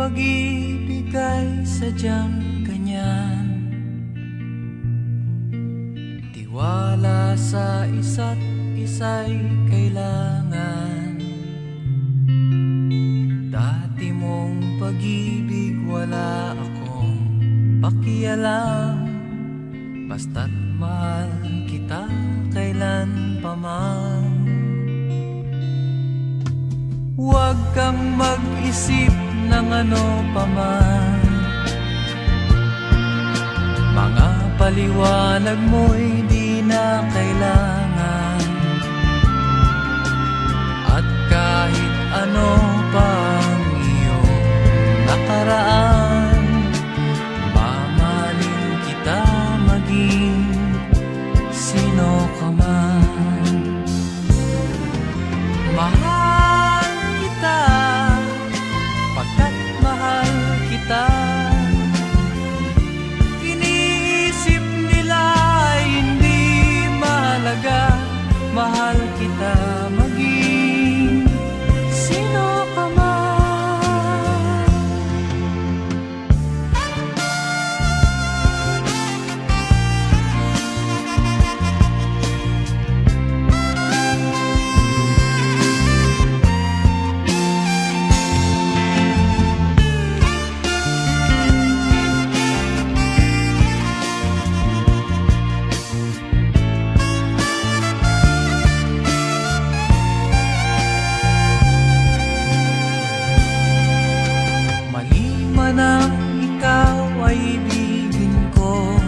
pag-ibig ay sadyang ganyan. Tiwala sa isa't isa'y kailangan. Dati mong pag-ibig wala akong pakialam. Basta't mahal kita kailan pa man. Huwag kang mag-isip ng ano pa man. Mga paliwanag mo'y di na kailangan. At kahit ano pa ang iyong nakaraan, mamahalin kita maging sino ka man. Mahal kita pagkat mahal kita. Iniisip nila ay hindi mahalaga. Mahal kita maging sino ka man. Nang ikaw ay ibigin ko,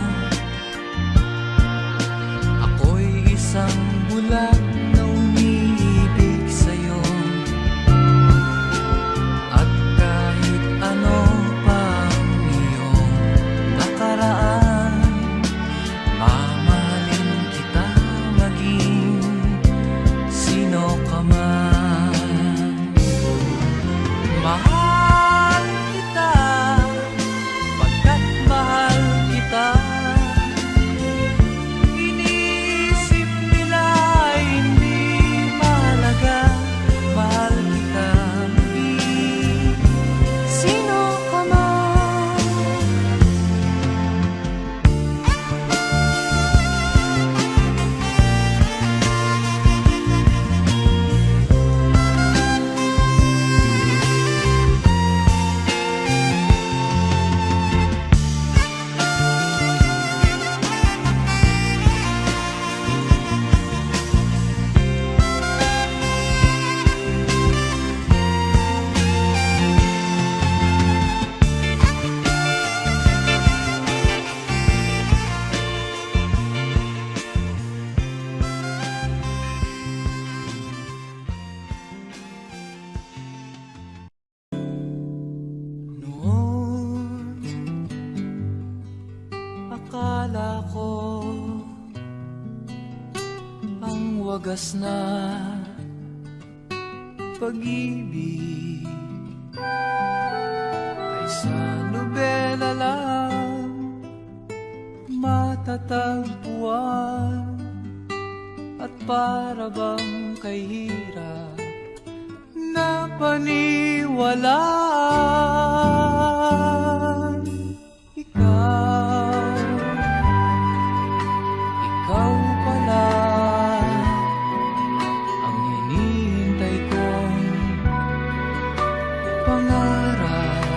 ako'y isang bulag na umiibig sa'yo. At kahit ano pa ang iyong nakaraan, mamahalin kita maging sino ka man. Mahal kita pagkat mahal kita. Iniisip nila ay hindi mahalaga. Mahal kita maging sino ka man. Akala ko ang wagas na pag-ibig ay sa nobela lang matatagpuan. At para bang kay hirap na paniwalaan. Ikaw pala ang hinihintay kong pangarap.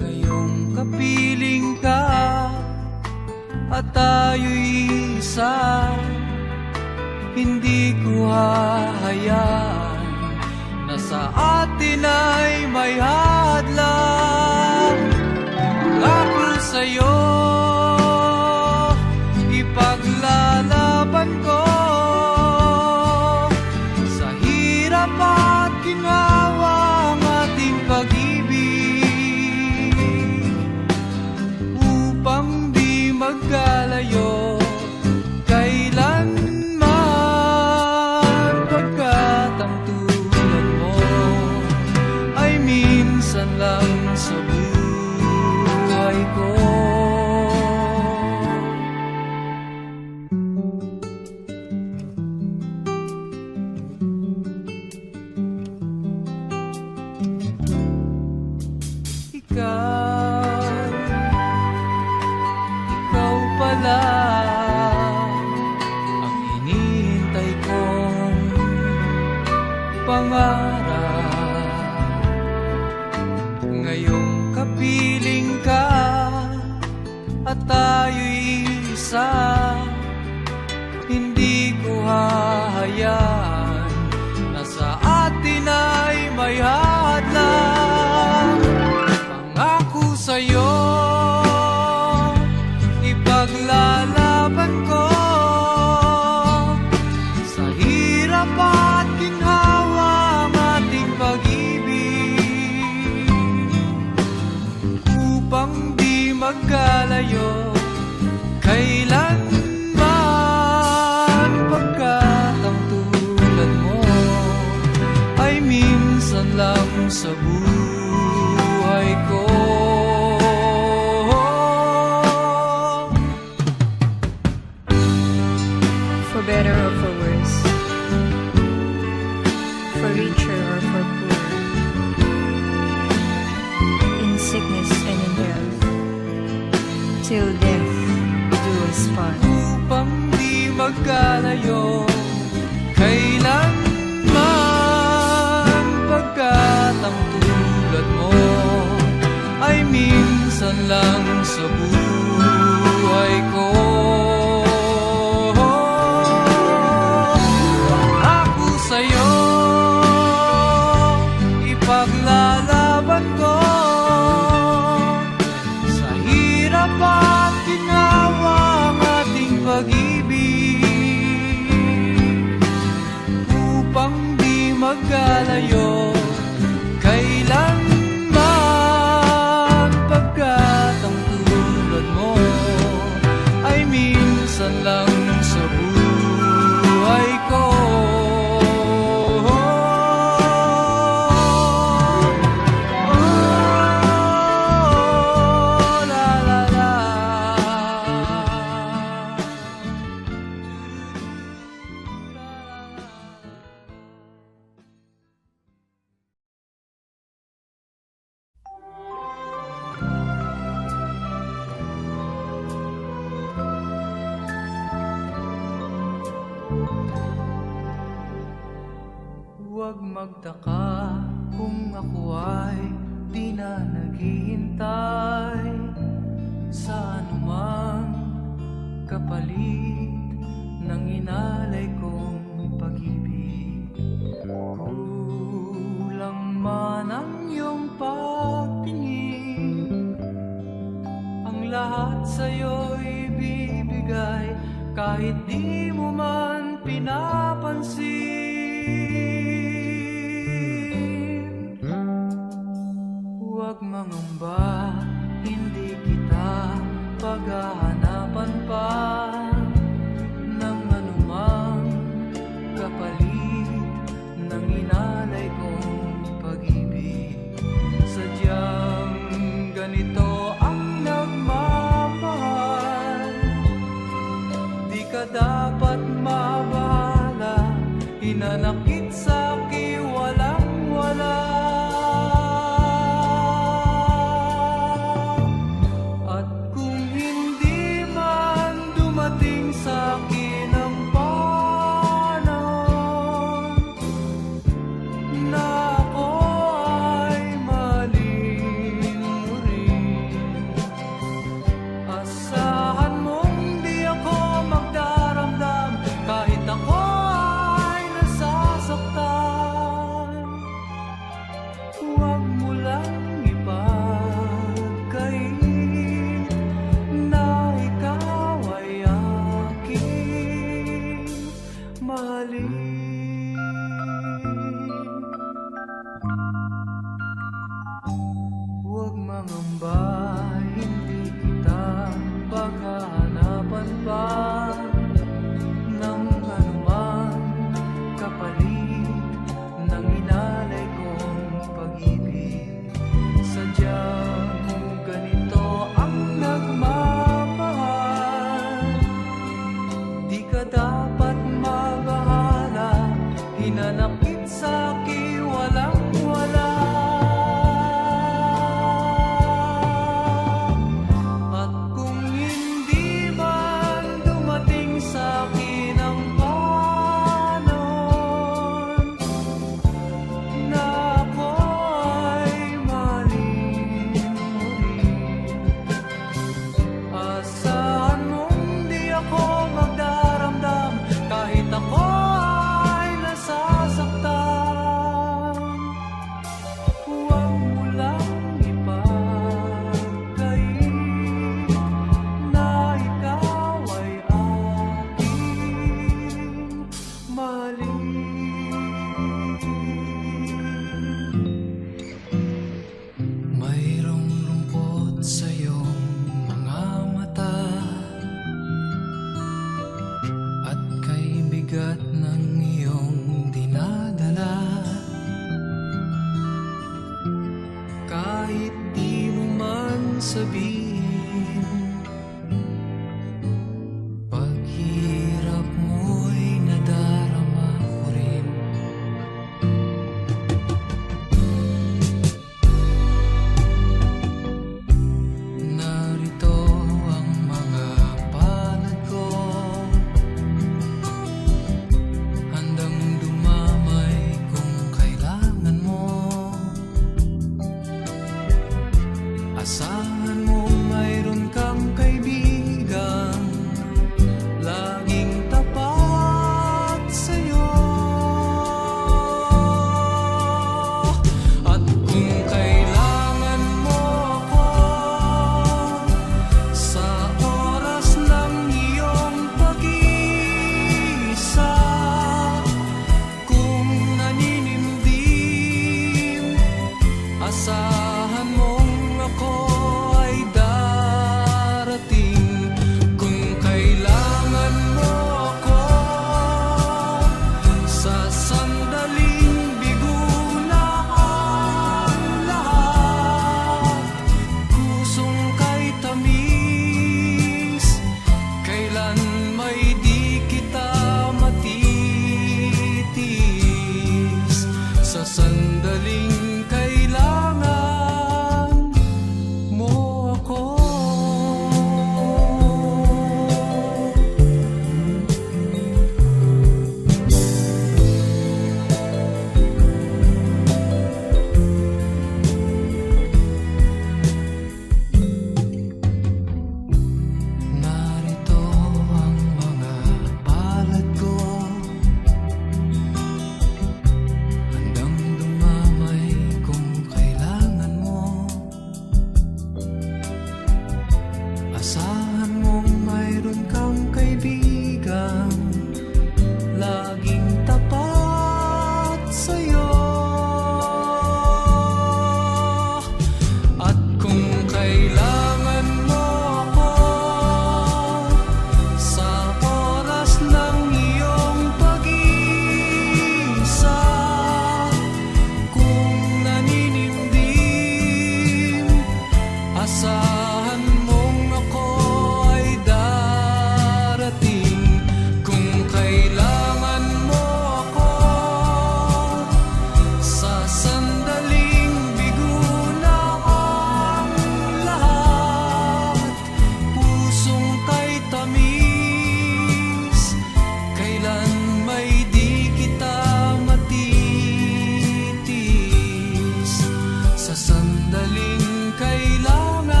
Ngayong kapiling ka at tayo'y isa, hindi ko hahayaan na sa atin ay may hadlang. Pangako sa'yo ipaglalaban ko sa hirap at ginawa ang ating pag-ibig, upang di magkalayo kailanman. Pagkat ang tulad mo ay minsan lang sa buhay ko. lang ang hinihintay kong pangarap. Ngayong kapiling ka at tayo'y isa, hindi ko hahayaan na sa atin ay may hadlang. Pangako sa'yo, ipaglalaban ko sa hirap at ginhawa ang ating pag-ibig, upang di magkalayo kailanman, pagkat ang tulad mo ay minsan lang sa buhay ko. For better or for worse, for richer or for poor, in sickness and in health, till death do us part. Upang di magkalayo kailanman, pagkat ang tulad mo ay minsan lang sa buhay ko. Pangako sa'yo, ipaglalaban ko sa hirap at ginhawa ang ating pag-ibig, upang di magkalayo kailanman, pagkat ang tulad mo ay minsan lang sa buhay ko. La la la. Huwag magtaka kung ako ay di na naghihintay sa anumang kapalit ng inalay kong pag-ibig. Kulang man ang iyong pagtingin, ang lahat sa'yo'y bibigay kahit di mo man pinapansin. Huwag mangamba, hindi kita paghahanapan pa ng anumang kapalit ng inalay kong pag-ibig. Sadyang ganito ang nagmamahal, di ka dapat mabahala, hinanakit sa'ki walang-wala. At kung hindi man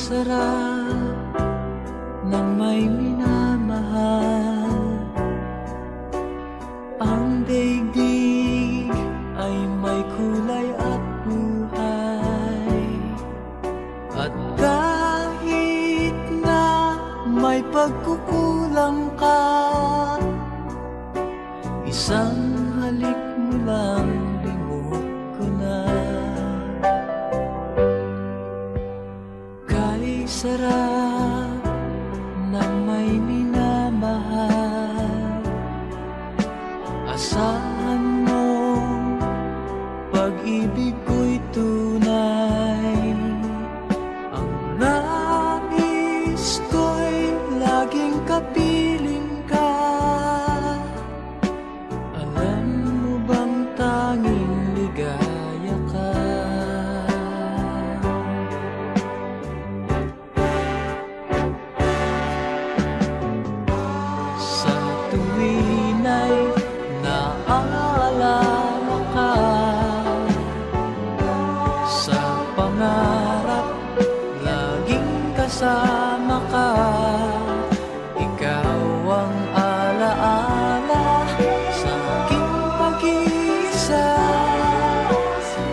sarap ng may minamahal. Ang daigdig ay may kulay at buhay. At kahit na may pagkukulang ka, isang halik mo lang limot ko na. Kay sarap ng may minamahal, asahan mo pag-ibig ko'y tunay. Ang nais ko'y laging kapiling ka. Alam mo bang tanging ligaya ka? Sa tuwin ay naaalala ka, sa pangarap laging kasama ka. Ikaw ang alaala sa aking pag-iisa.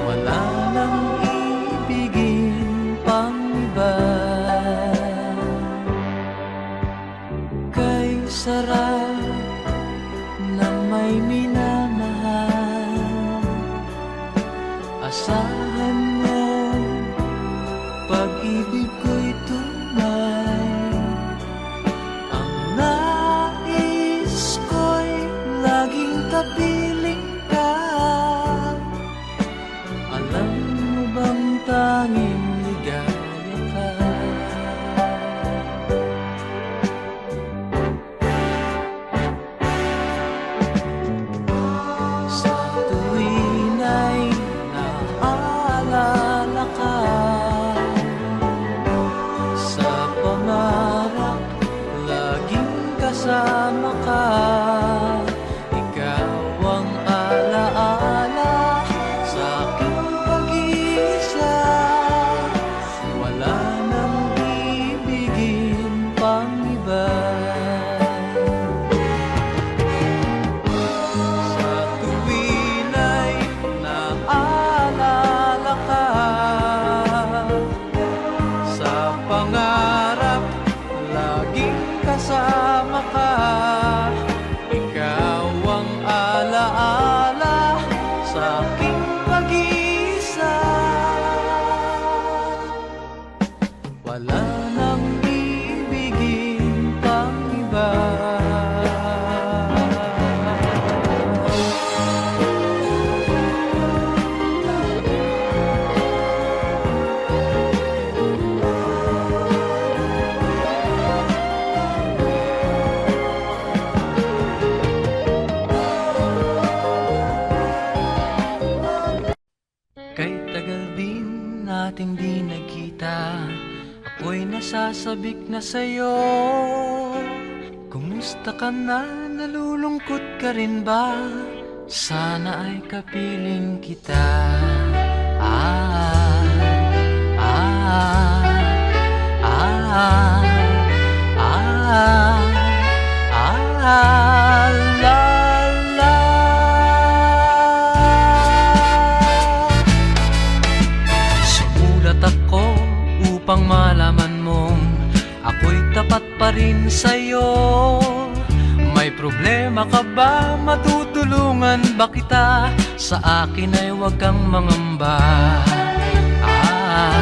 Wala nang ibigin pang iba. Kay sarap ng may minamahal, asahan mo pag-ibig ko'y tunay. Ang nais ko'y laging kapiling ka. Alam mo bang tanging ligaya ka? Sa tuwin ay naaalala ka, sa pangarap laging kasama ka. Ikaw ang alaala sa aking pag-iisa. Wala nang ibigin pang iba. Sa tuwin ay naaalala ka, sa pangarap laging kasama ka. Ikaw ang alaala sa aking pag-iisa. Wala nang ibigin pang iba. Kay tagal din nating di nagkita, ako'y nasasabik na sa'yo. Kumusta ka na? Nalulungkot ka rin ba? Sana ay kapiling kita. Ah, ah, ah, ah, ah, la, la. Sumulat ako upang malaman mong ako'y tapat pa rin sa'yo. May problema ka ba? Matutulungan ba kita? Sa akin ay huwag kang mangamba. Ah,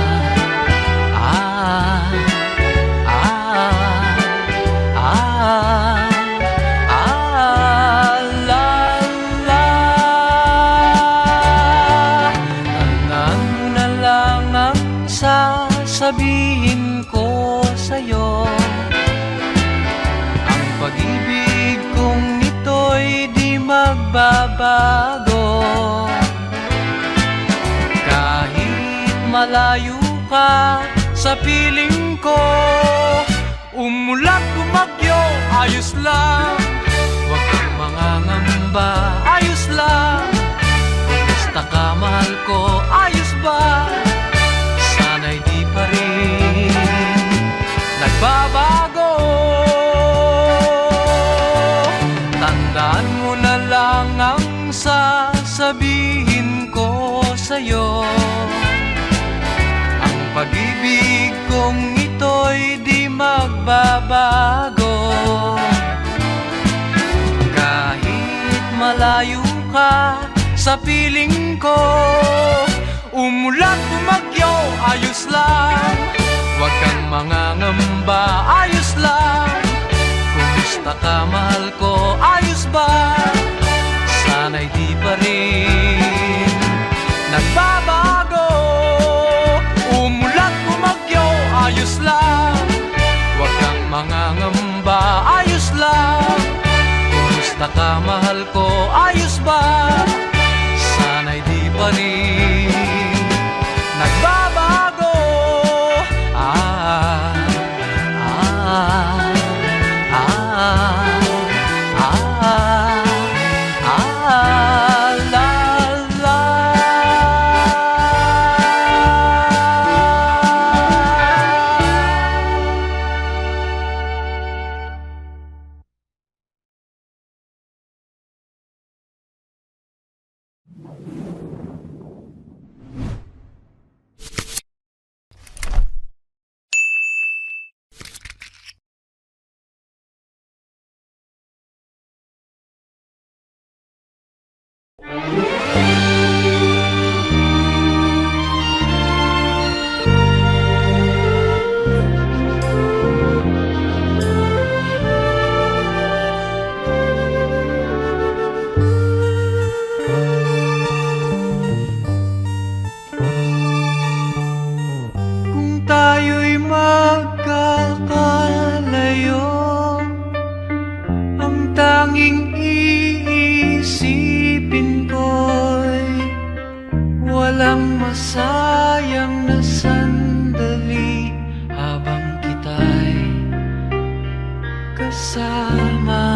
ah, ah, ah, ah, la, la. Tandaan mo na lang ang sasabihin ko sa'yo. Ang pag-ibig kong ito'y di magbabago. Kahit malayo ka sa piling ko, umulat bumagyo, ayos lang. Huwag kang mangangamba, ayos lang. Basta ka mahal ko, ayos ba? Sana'y di pa rin Tandaan mo na lang ang sasabihin ko sa'yo. Ang pag-ibig kong ito'y di magbabago. Kahit malayo ka sa piling ko, umulan bumagyo, ayos lang. Huwag kang mangangamba, ayos lang. Kumusta ka, mahal ko, ayos ba? Sana'y di pa rin nagbabago. Umulan bumagyo, ayos lang. Huwag kang mangangamba, ayos lang. Kumusta ka, mahal ko, ayos ba? Sana'y di pa rin nagbabago. Ah, ah, la, la. Kung tayo'y magkakalayo, ang tanging iisipin ko'y walang masayang na sandali habang kita'y kasama.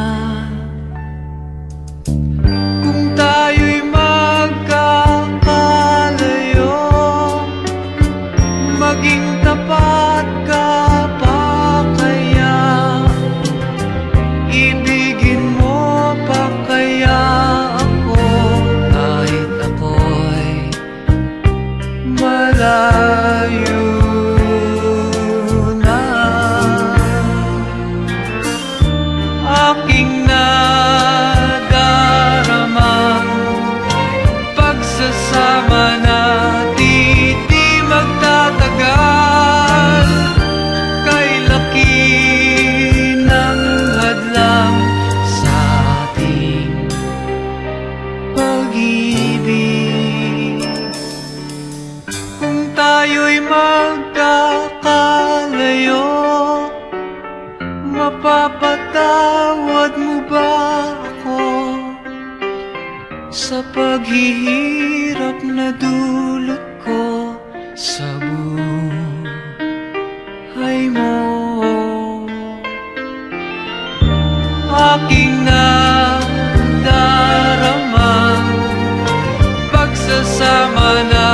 Kung tayo'y magkakalayo, maging tapat ka pa kaya? Ibigin mo pa kaya ako kahit ako'y malayo na? Aking nadaramang pagsasama na di magtatagal. Kay laki ng hadlang sa ating pag-ibig. Kung tayo'y magkakalayo, mapapatawad mo ba ako sa paghihirap na dulot ko sa buhay mo? Aking nadaramang pagsasama na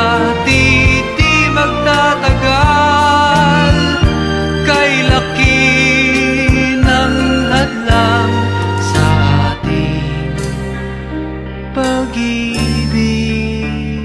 di magtatagal. Kay laki ng hadlang sa ating pag-ibig.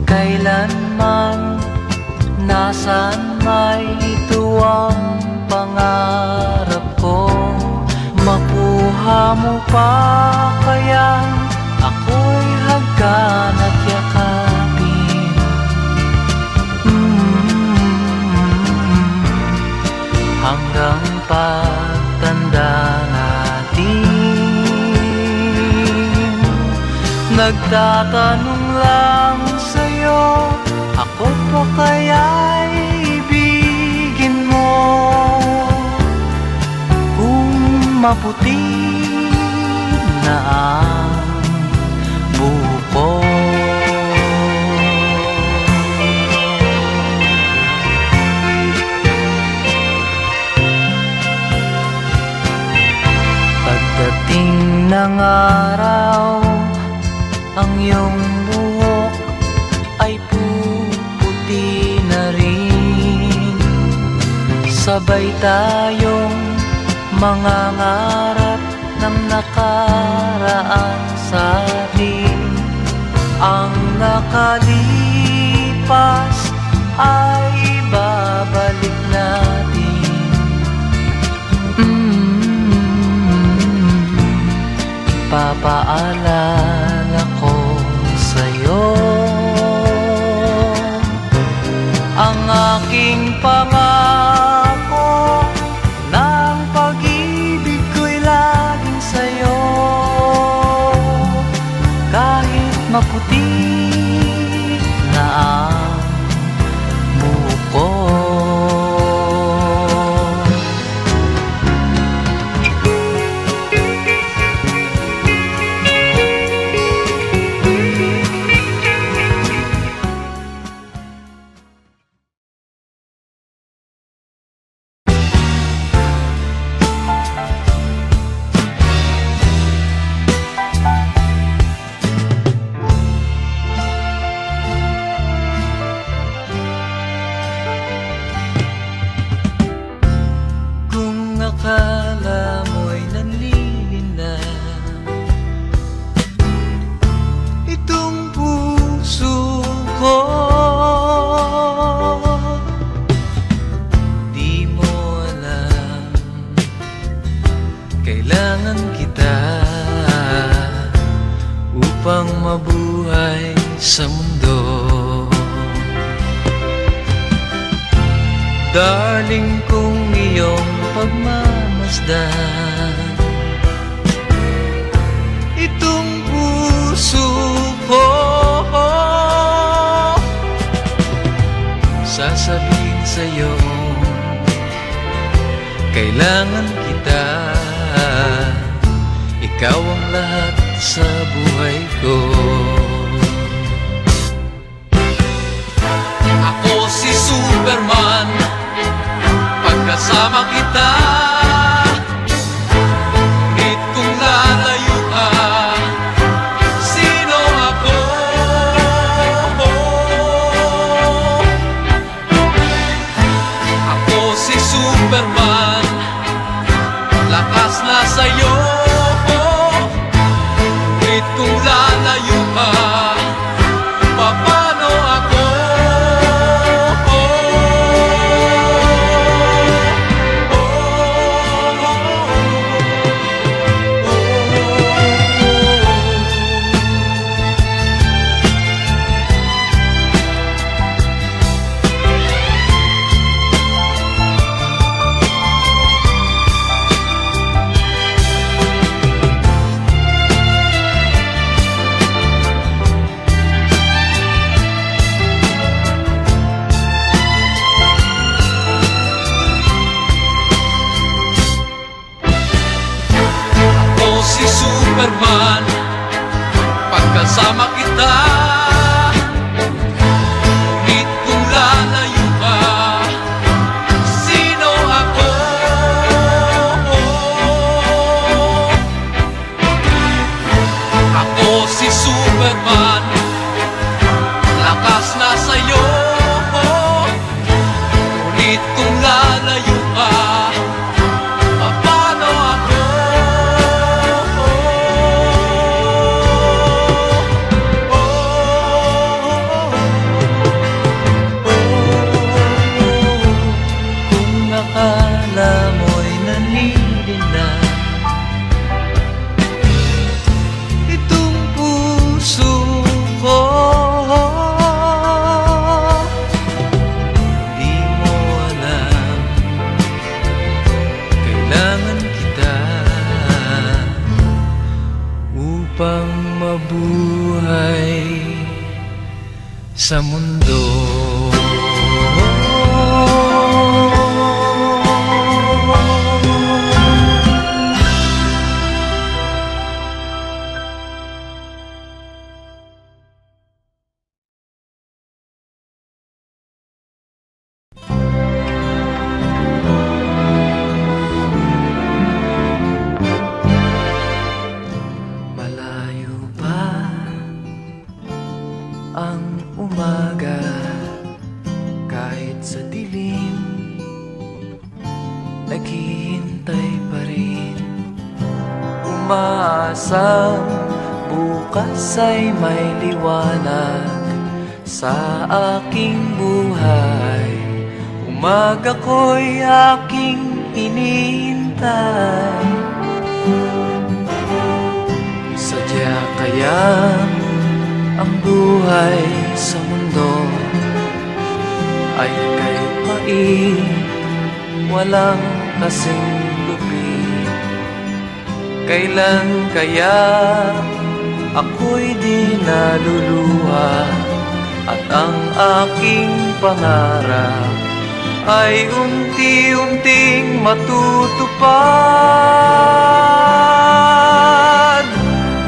Kailanman, nasaan may ito ang pangarap ko. Makuha mo pa kaya ako'y hagkan at yakapin. Hanggang pagtanda natin, nagtatanong lang sa'yo, ako pa kaya'y ibigin mo? Kung maputi na ang buko. Pagdating ng araw, ang iyong buhok ay puputi na rin. Sabay tayong mangangarap ng nakaraan sa atin. Ang nakalipas ay babalik natin. Ipapaalala ko sa'yo ang aking pangako, ng pag-ibig ko'y laging sa'yo. Kahit maputi na ang buko. Akala mo'y nanlilinlang itong puso ko. Di mo alam, kailangan kita upang mabuhay sa mundo. Darling, kung iyong pagmamasdan itong puso ko, sasabihin sa'yo, kailangan kita. Ikaw ang lahat sa buhay ko. Ako si Superman, pagkasama kita. Ngunit kung lalayo ka, sino ako? Ako si Superman, lakas na sa'yo. Ngunit kung lalayo ka, sa mundo. Malayo pa ang umaga, kahit sa dilim naghihintay pa rin. Umaasang bukas ay may liwanag sa aking buhay. Umaga ko'y aking hinihintay. Sadya kaya ang buhay sa mundo ay kay pait, walang kasing lupit. Kailan kaya ako'y di naluluha at ang aking pangarap ay unti-unting matutupad.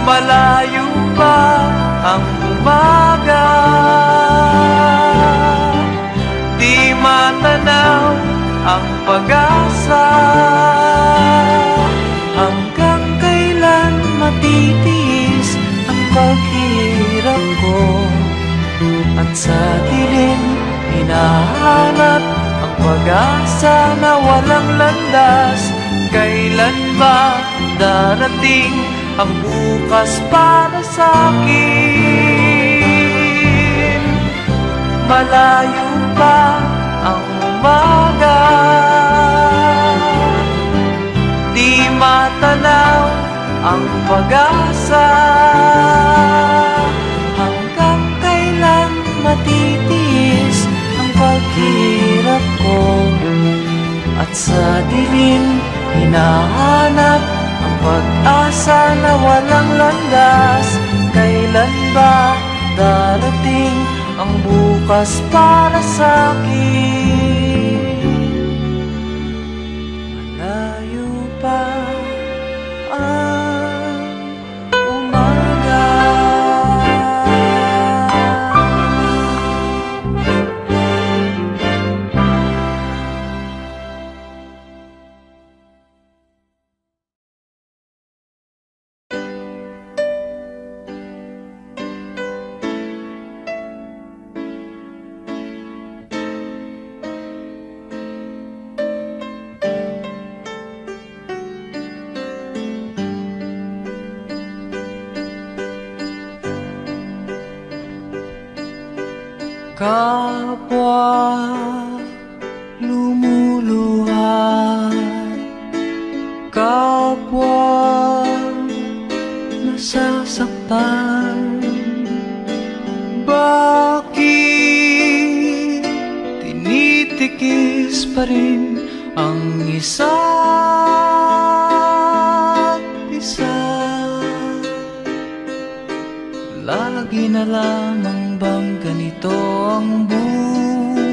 Malayo pa ang umaga, di matanaw ang pag-asa. Hanggang kailan matitiis ang paghihirap ko, at sa dilim hinahanap ang pag-asa na walang landas. Kailan ba darating ang bukas para sa'kin? Malayo pa ang umaga, di matanaw ang pag-asa. Hanggang kailan matitiis ang paghihirap ko, at sa dilim hinahanap ang pag-asa na walang landas. Kailan ba darating ang bukas para sa'kin? Malayo pa ang umaga. Kapwa lumuluha, kapwa nasasaktan, bakit tinitikis pa rin ang isa't isa? Lagi na lamang bang ganito ang buhay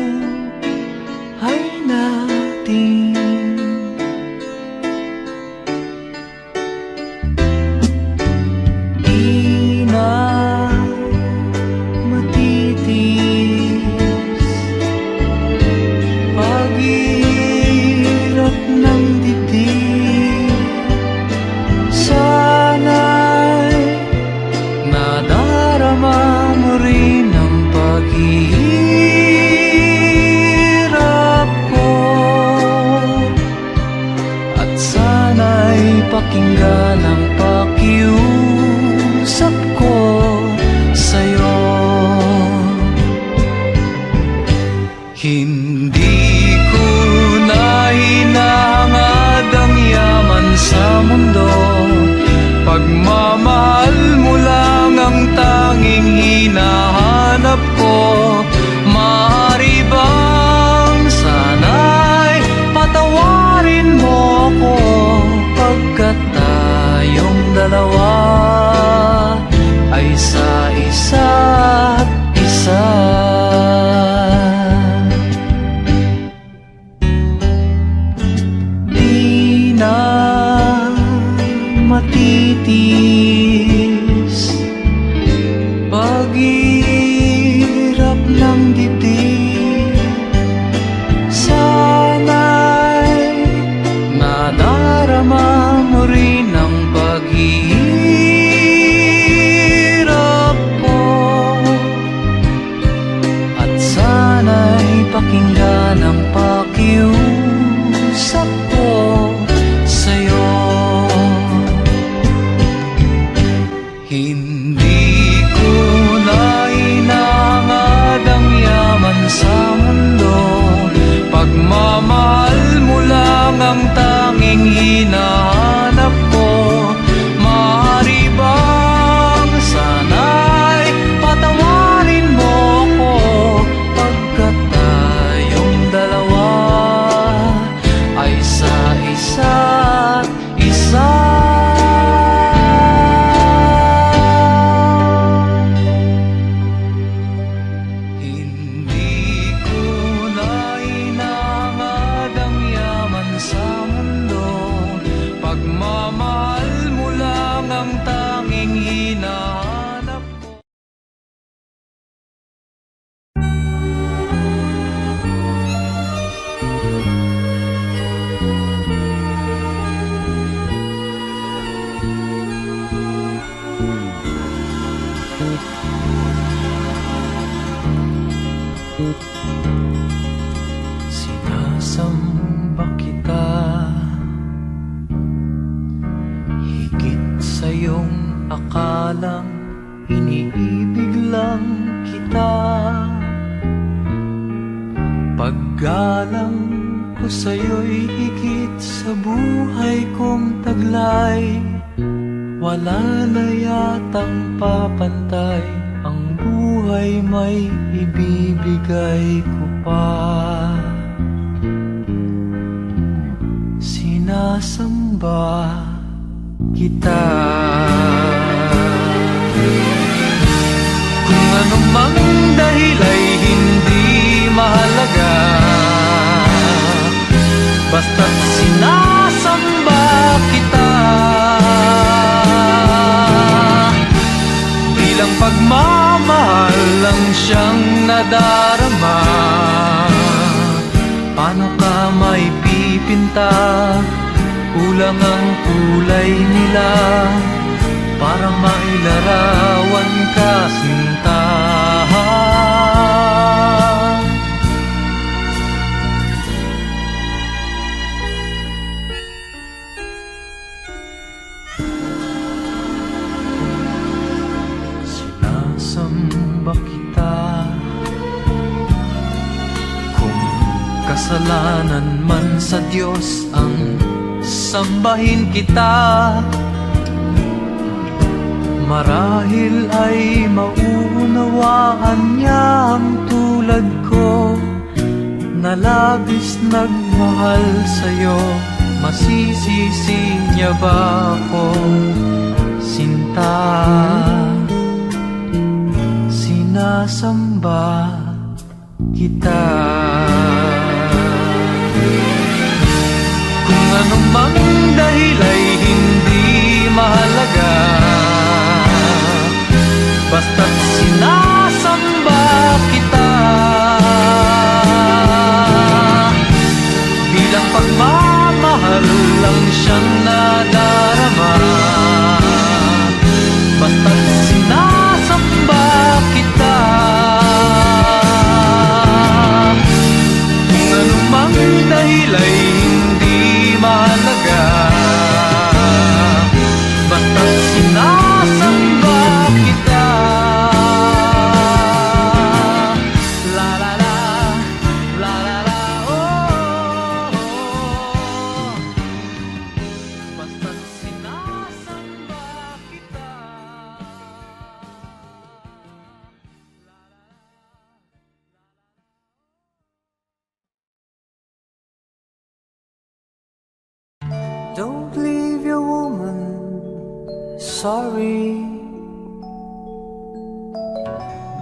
natin? Di na matitis paghirap ng dibdib. Sana'y nadarama mo rin ang paghihirap pakinggan ang pakiusap ko sa'yo. Hindi ko na inangad ang yaman sa mundo, pagmamahal mo lang ang tanging hinahanap ko. Maaari bang sana'y patawarin mo ako, pagkat tayong dalawa ay sa isa't isa. Hindi ko na inangad ang yaman sa mundo, pagmamahal mo lang ang tanging hinahanap ko. Sinasamba kita, higit sa iyong akalang iniibig lang kita. Paggalang ko sa'yo'y higit sa buhay kong taglay. Wala na yatang papantay, ang buhay may ibibigay ko pa. Sinasamba kita. Kung anumang dahil ay hindi mahalaga, basta't sinasamba kita. Bilang pagmamahal lang siyang nadarama, paano ka may pipinta? Kulang ang kulay nila para mailarawan ka, sinta. Sinasamba kita. Kung kasalanan man sa Diyos ang sambahin kita, marahil ay mauunawaan niya ang tulad ko, na labis nagmahal sa'yo. Masisisi niya ba ako, sinta? Sinasamba kita. Kung anumang dahil ay hindi mahalaga, basta't sinasamba kita. Bilang pagmamahal lang siyang nadarama, basta't sinasamba kita. Kung anumang dahil ay hindi mahalaga, basta't sinasamba kita. La la la, la la la, oh, oh. Basta't sinasamba kita. Don't leave your woman, sorry.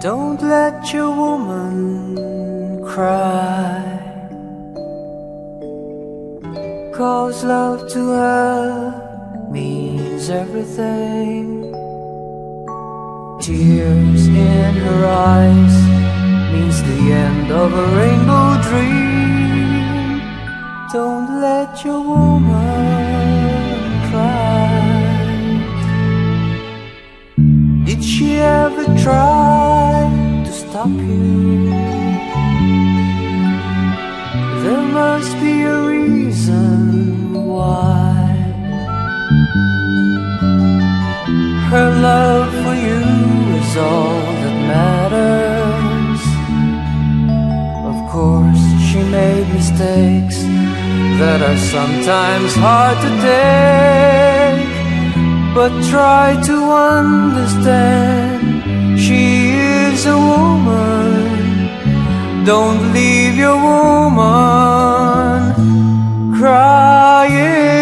Don't let your woman cry, 'cause love to her means everything. Tears in her eyes means the end of a rainbow dream. Don't let your woman cry. Did she ever try to stop you? must be a reason why her love for you is all that matters. Of course, she made mistakes that are sometimes hard to take, but try to understand, she is a woman. Don't leave your woman crying.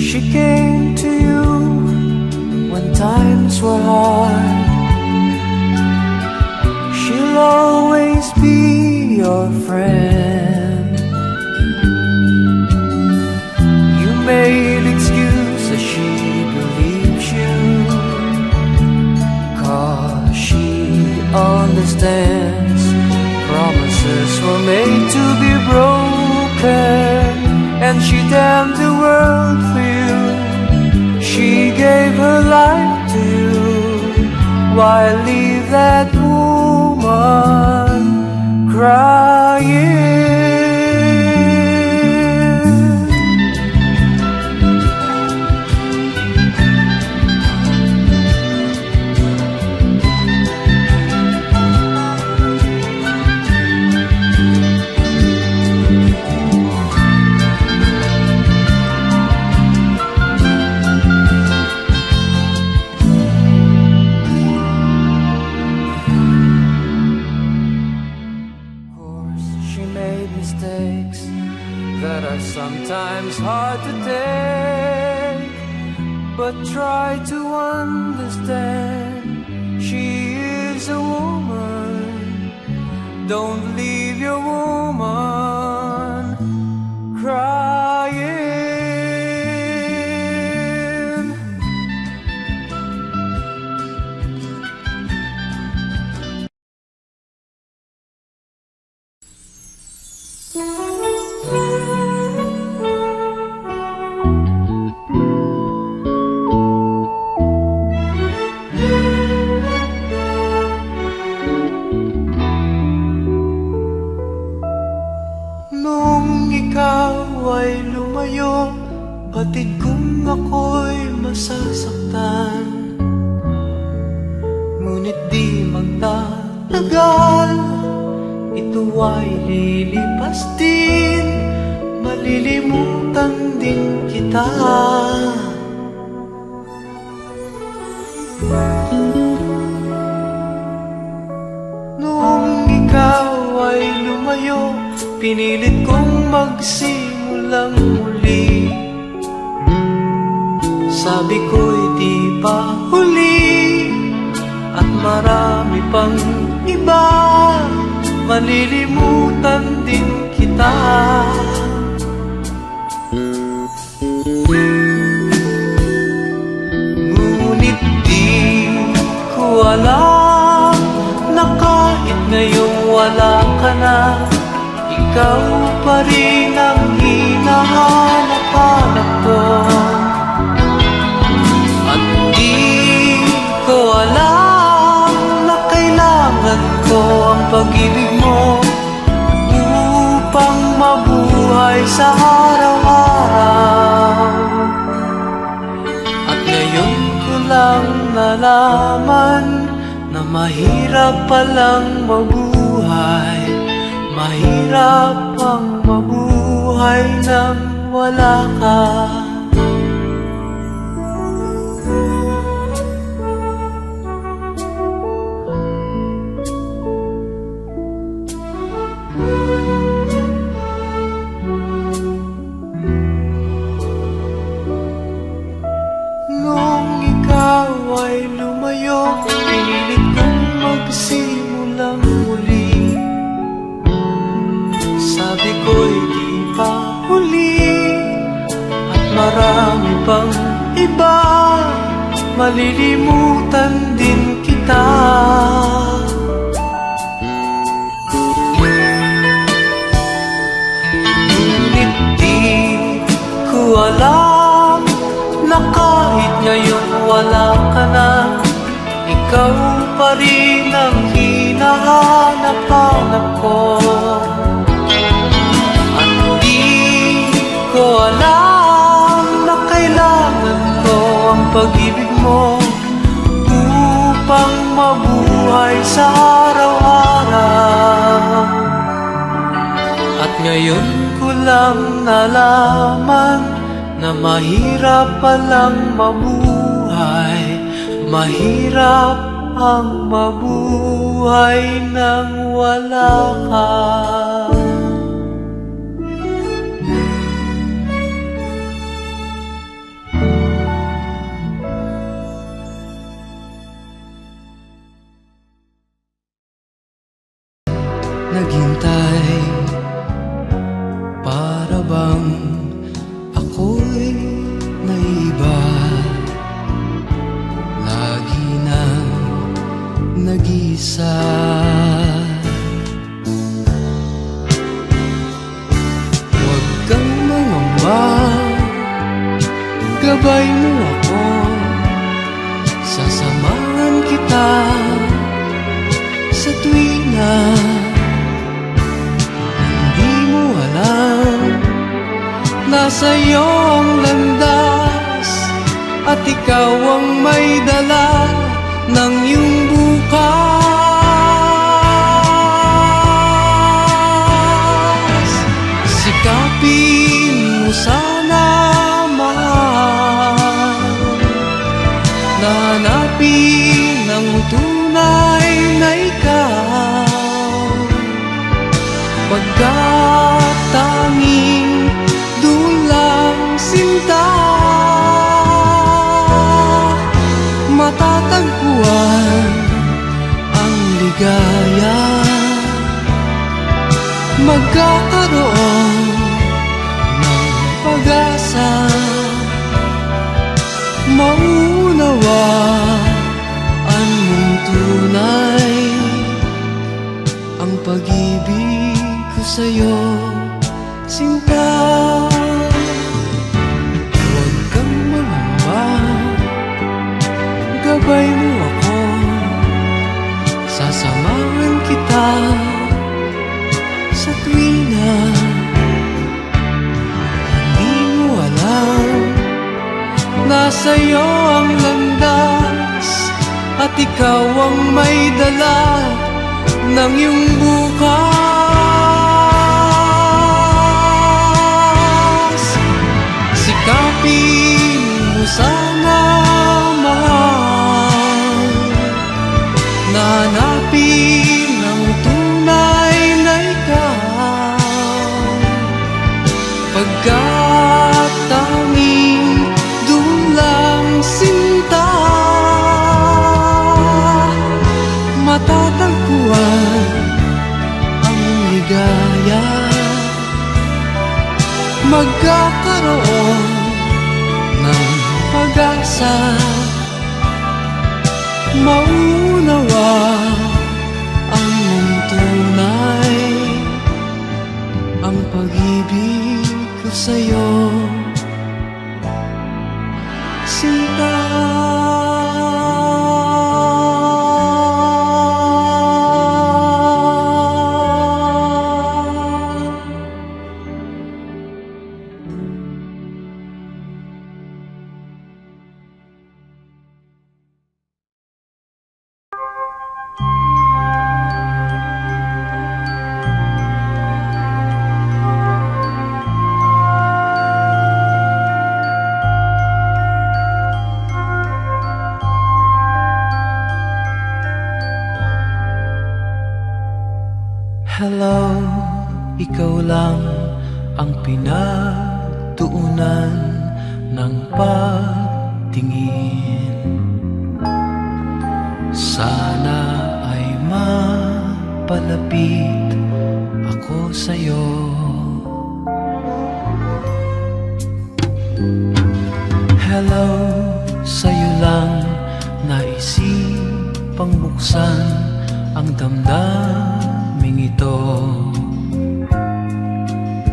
She came to you when times were hard. She'll always be your friend. You made excuses, she believes you, 'cause she understands promises were made to be broken, and she damned the world for you. She gave her life to you. Why leave that woman crying? Mistakes that are sometimes hard to take, but try to understand, she is a woman. Don't leave your woman crying. Nung ikaw ay lumayo, batid kong ako'y masasaktan. Ngunit di magtatagal, ito ay lilipas din, malilimutan din kita. Nung ikaw ay lumayo, pinilit kong magsimulang muli. Sabi ko'y di pa huli, at marami pang iba, malilimutan din kita. Ngunit di ko alam na kahit ngayong wala ka na, ikaw pa rin ang hinahanap-hanap ko. At di ko alam na kailangan ko ang pag-ibig mo upang mabuhay sa araw-araw. At ngayon ko lang nalaman na mahirap palang mabuhay. Mahirap ang mabuhay nang wala ka. Nung ikaw ay lumayo, pinilit kong magsimulang muli. Sabi ko'y di pa huli, at malilimutan din kita. Ngunit di ko alam na kahit ngayon wala ka na, ikaw pa rin ang hinahanap-hanap ko. At di ko alam na kailangan ko ang pag-ibig mo upang mabuhay sa araw-araw. At ngayon ko lang nalaman na mahirap palang mabuhay, mahirap ang mabuhay nang wala ka. Naghintay, para bang ako'y naiba. Lagi nang nag-isa. Huwag kang mangamba, gabay mo ako, sasamahan kita sa tuwina. Hindi mo alam, nasa'yo ang landas, at ikaw ang may dala ng iyong bukas. Sikapin mo sana, mahal, na hanapin ang tunay na ikaw, pagkat tanging dulang sinta matatagpuan ang ligaya. Magkakaroon ng pag-asa, maunawaan mong tunay ang pag-ibig ko sa'yo, sinta. Huwag kang mangamba, gabay mo ako, sasamahan kita sa tuwina. Hindi mo alam, nasa'yo ang landas, at ikaw ang may dala ng iyong bukas. Sikapin mo sana, mahal, na hanapin ang tunay na ikaw, pagkat tanging dulang sinta matatagpuan ang ligaya. Magkakaroon ng pag-asa, maunawa ang mong tunay ang pag-ibig ko sa'yo, sinta. Hello, ikaw lang ang pinagtuunan ng pagtingin. Sana ay mapalapit ako sa'yo. Hello, sa'yo lang damdaming ito.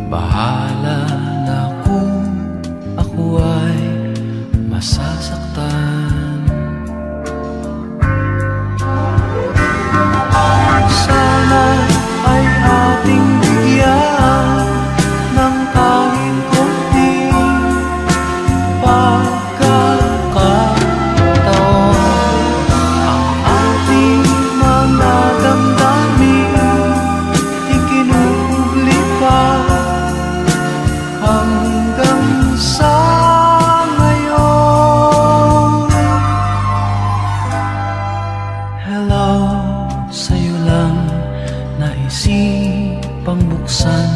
Bahala na kung ako ay masasaktan. Sana ay ating bigyan ng kahit konting pagkakataon. Ang ating mga damdamin ikinubli pa hanggang sa ngayon. Hello, sa'yo lang naisipang buksan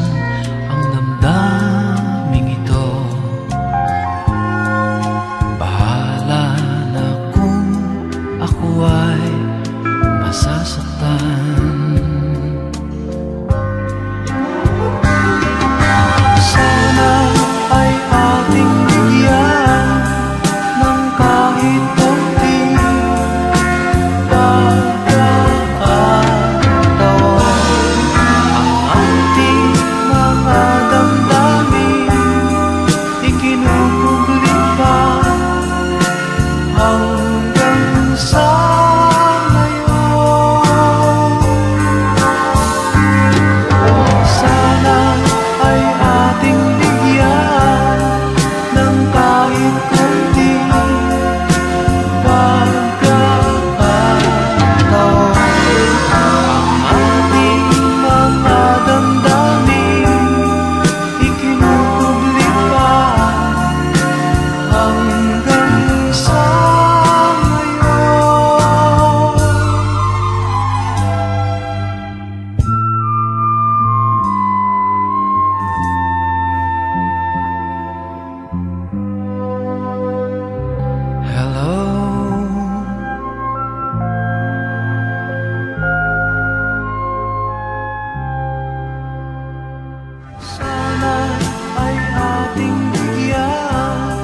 ang damdaming ito. Bahala na kung ako ay masasaktan. Sana ay ating bigyan ng kahit konting pagkakataon. Ang ating mga damdamin ikinubli pa hanggang sa ngayon. Sana ay ating bigyan ng kahit konting pagkakataon. Ang ating mga damdamin ikinubli pa hanggang sa ngayon. Hello, sana ay ating bigyan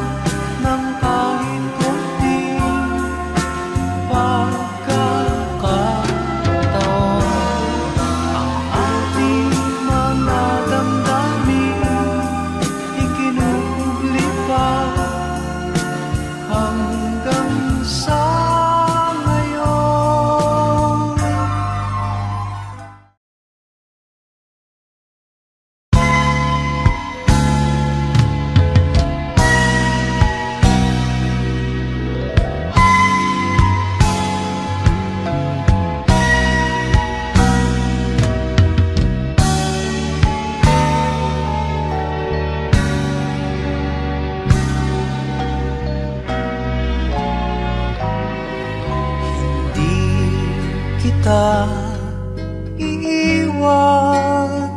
ng kahit konting pagkakataon. Ang ating mga damdamin ikinubli pa hanggang sa ngayon. Hindi kita iiwan.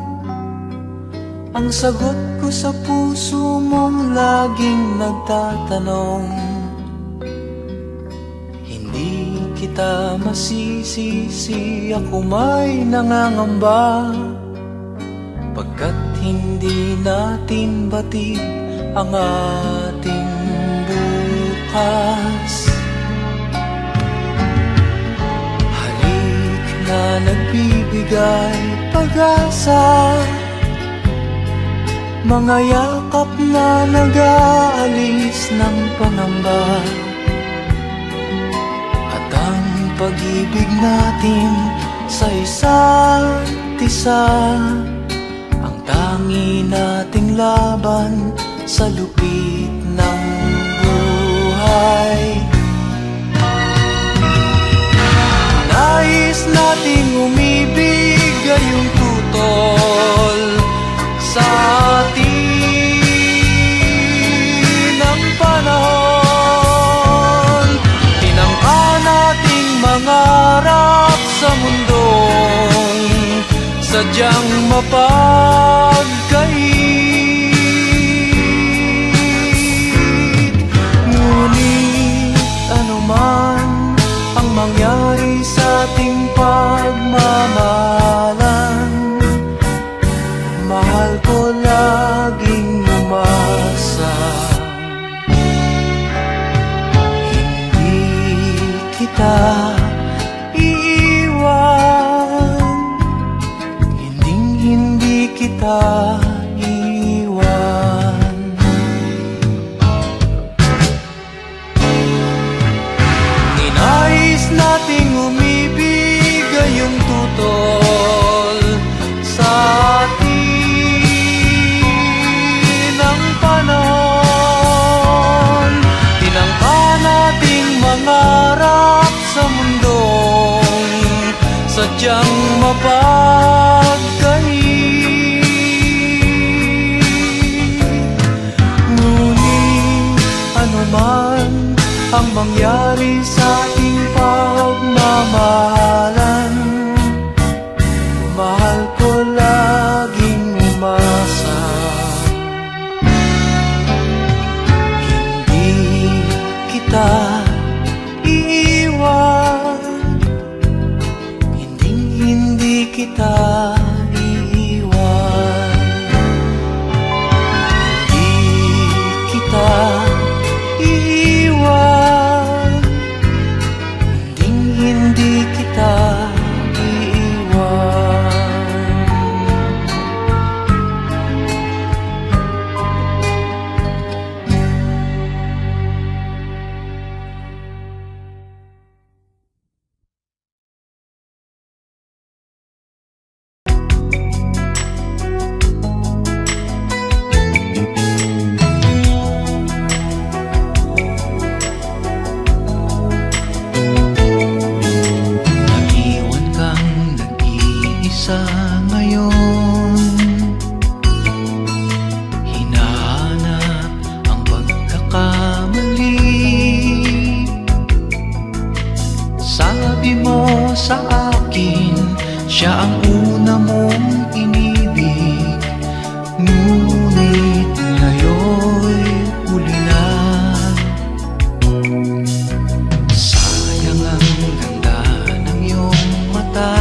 Ang sagot ko sa puso mong laging nagtatanong. Hindi kita masisisi, ako may nangangamba. Pagkat hindi natin batid ang ating bukas. Halik na nagbibigay pag-asa, mga yakap na nag-aalis ng pangamba. At ang pag-ibig natin sa isa't isa, ang tangi nating laban sa lupit ng buhay. Nais nating umibig gayong tutol sa atin ang panahon. Tinangka nating mangarap sa mundong sadyang mapagkait. Ngunit anuman ang mangyari sa ating pagmamahalan, mahal ko laging umasa. Hindi kita iiwan. pangarap sa mundong sadyang mapagkahi. Ngunit ano man ang mangyari sa ating pagmamahalan, mahal ko laging umasa. Hindi kita iiwan, hindi kita iiwan, hindi kita iiwan, hindi kita iiwan. Naiwan kang nag-iisa ngayon, hinahanap ang pagkakamali. Sabi mo sa akin, siya ang una mong inibig, ngunit ngayon'y huli na. Sayang ang ganda ng iyong mata,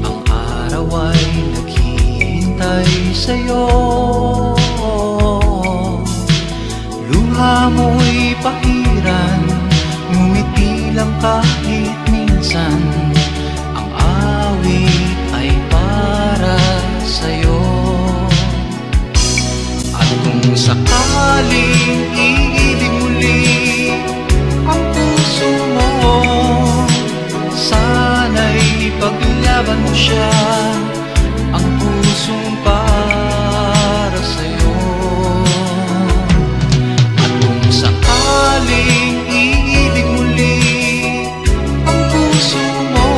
ang araw ay naghihintay sa'yo. Luha mo'y pahiran, ngumiti lang kahit minsan, ang awit ay para sa'yo. At kung sakaling iibig muli ang puso mo, sana'y paglaban mo siya, ang pusong para sa'yo. At kung sakaling iibig muli ang puso mo,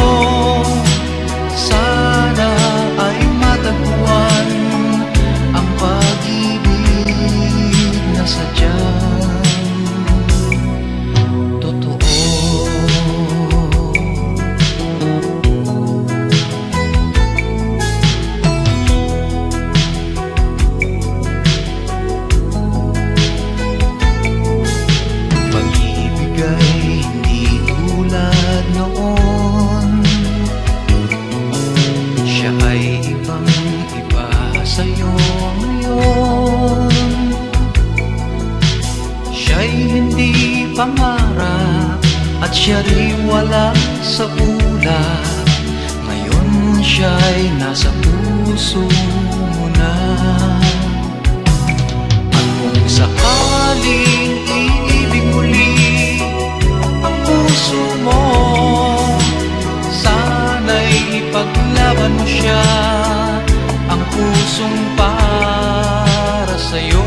sana ay matagpuan ang pag-ibig na sadyang totoo. Pag-ibig ay hindi tulad noon, siya ay ibang-iba sa'yo ngayon. Siya'y hindi pangarap at siya rin wala sa ulap, ngayon siya'y nasa puso mo na. At kung sakaling iibig muli ang puso mo, sana'y ipaglaban mo siya, ang pusong para sa'yo.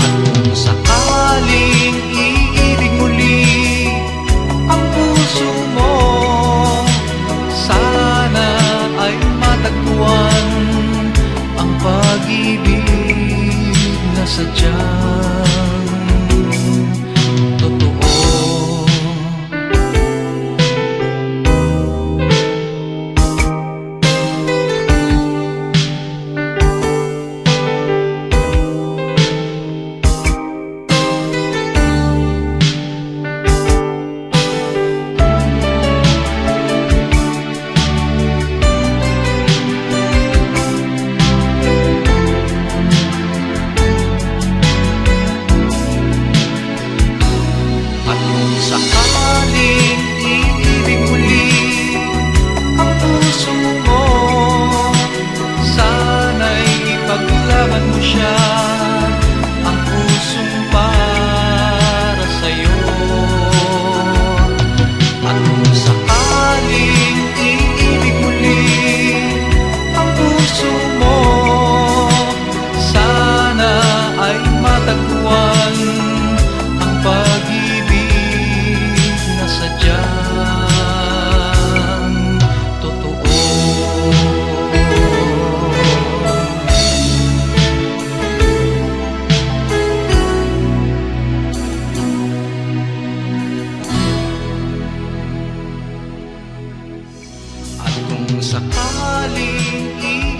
At kung sakaling iibig muli ang puso mo, sana ay matagpuan ang pag-ibig na sadyang totoo. sakaling